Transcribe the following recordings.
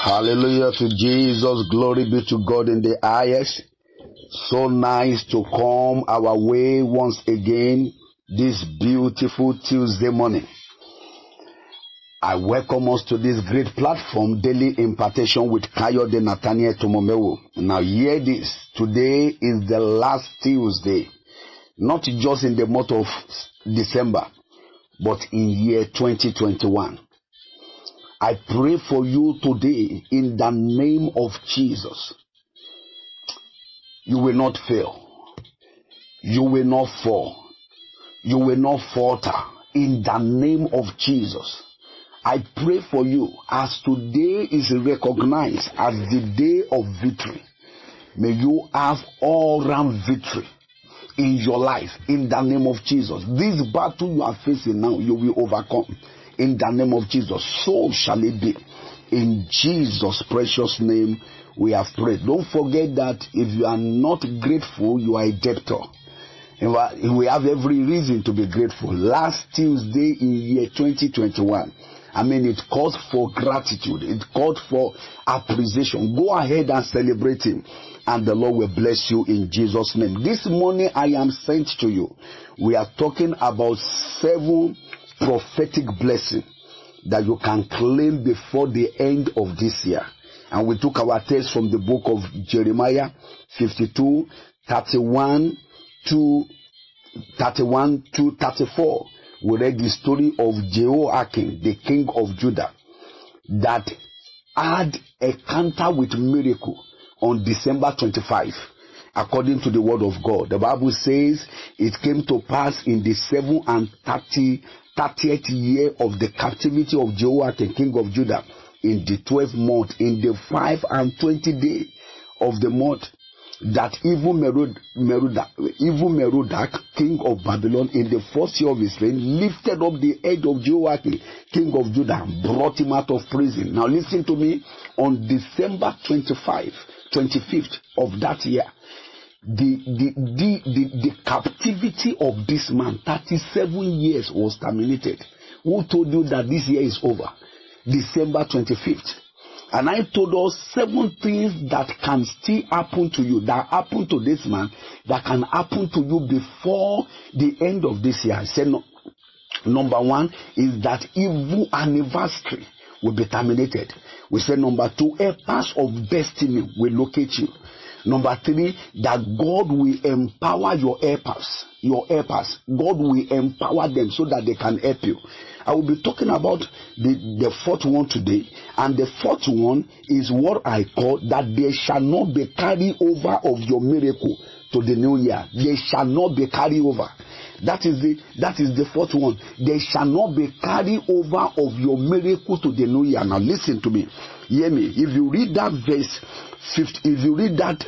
Hallelujah to Jesus. Glory be to God in the highest. So nice to come our way once again this beautiful Tuesday morning. I welcome us to this great platform, Daily Impartation with Kayode Nathaniel Tomomewo. Now hear this. Today is the last Tuesday, not just in the month of December, but in year 2021. I pray for you today in the name of Jesus. You will not fail. You will not fall. You will not falter in the name of Jesus. I pray for you as today is recognized as the day of victory. May you have all-round victory in your life in the name of Jesus. This battle you are facing now, you will overcome. In the name of Jesus, so shall it be. In Jesus' precious name, we have prayed. Don't forget that if you are not grateful, you are a debtor. We have every reason to be grateful. Last Tuesday in year 2021, it called for gratitude. It called for appreciation. Go ahead and celebrate Him, and the Lord will bless you in Jesus' name. This morning, I am sent to you. We are talking about 7 prophetic blessing that you can claim before the end of this year. And we took our text from the book of Jeremiah 52, 31 to 34. We read the story of Jehoiakim, the king of Judah, that had a encounter with miracle on December 25. According to the word of God, the Bible says it came to pass in the 30th year of the captivity of Jehoiakim, king of Judah, in the 12th month, in the 25th day of the month, that evil Merodach, king of Babylon, in the 4th year of his reign, lifted up the head of Jehoiakim, king of Judah, and brought him out of prison. Now listen to me. On December 25th of that year, the captivity of this man, 37 years, was terminated. Who told you that this year is over? December 25th. And I told us 7 things that can still happen to you, that happened to this man, that can happen to you before the end of this year. I said, no. Number 1 is that evil anniversary will be terminated. We said number 2, a path of destiny will locate you. Number 3, that God will empower your helpers. Your helpers. God will empower them so that they can help you. I will be talking about the 4th one today. And the 4th one is what I call that there shall not be carry over of your miracle to the new year. There shall not be carry over. That is the 4th one. There shall not be carry over of your miracle to the new year. Now listen to me. Hear me. If you read that verse 50, if you read that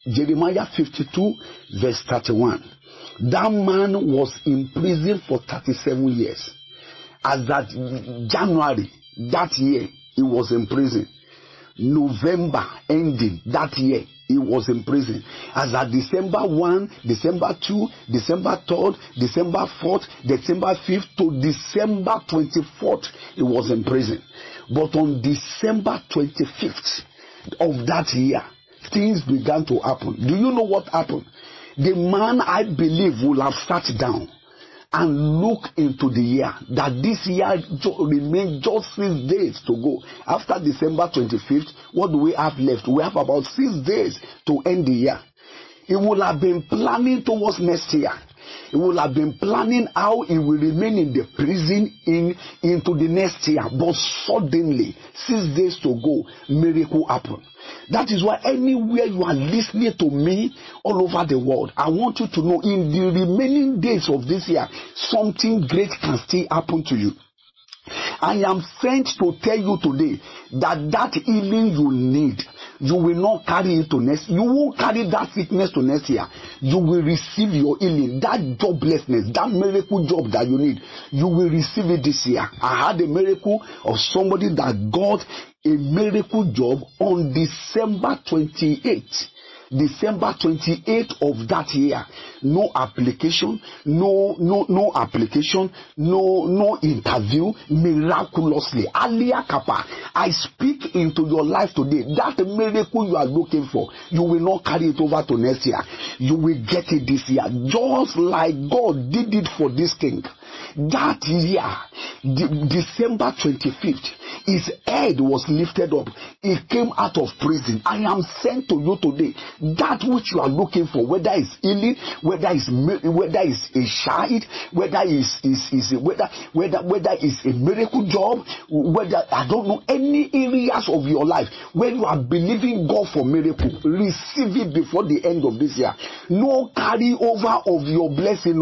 Jeremiah 52 verse 31, that man was in prison for 37 years. As that January that year, he was in prison. November ending that year, he was in prison. As at December 1, December 2, December 3rd, December 4th, December 5th to December 24th, he was in prison. But on December 25th of that year, things began to happen. Do you know what happened? The man, I believe, will have sat down and look into the year, that this year remains just 6 days to go. After December 25th, what do we have left? We have about 6 days to end the year. He will have been planning towards next year. He will have been planning how he will remain in the prison into the next year. But suddenly, 6 days to go, miracle happened. That is why anywhere you are listening to me all over the world, I want you to know in the remaining days of this year, something great can still happen to you. I am sent to tell you today that healing you need, you will not carry it to next. You won't carry that sickness to next year. You will receive your healing, that joblessness, that miracle job that you need. You will receive it this year. I had a miracle of somebody that got a miracle job on December 28th. December 28th of that year, no application, no application, no interview, miraculously. Alia Kappa, I speak into your life today. That miracle you are looking for, you will not carry it over to next year. You will get it this year, just like God did it for this king. That year, December 25th, his head was lifted up. He came out of prison. I am sent to you today. That which you are looking for, whether it's healing, whether it's a child, whether it's a miracle job, whether I don't know, any areas of your life where you are believing God for miracle, receive it before the end of this year. No carry over of your blessing,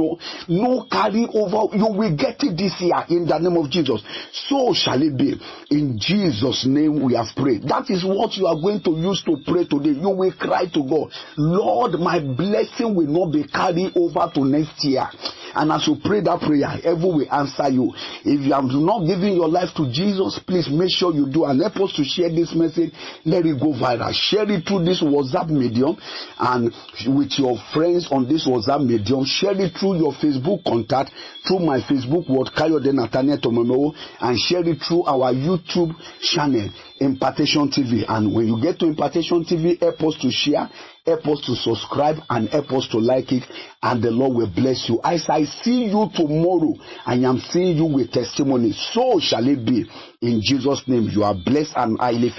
no carry over. You will get it this year in the name of Jesus. So shall it be. In Jesus' name we have prayed. That is what you are going to use to pray today. You will cry to God, Lord, my blessing will not be carried over to next year. And as you pray that prayer, heaven will answer you. If you have not given your life to Jesus, please make sure you do, and help us to share this message. Let it go viral. Share it through this WhatsApp medium and with your friends on this WhatsApp medium. Share it through your Facebook contact, through my Facebook word Kayode Nathaniel Tomomo, and share it through our YouTube channel, Impartation TV. And when you get to Impartation TV, help us to share, help us to subscribe, and help us to like it, and the Lord will bless you. As I see you tomorrow, I am seeing you with testimony. So shall it be. In Jesus' name, you are blessed and highly favored.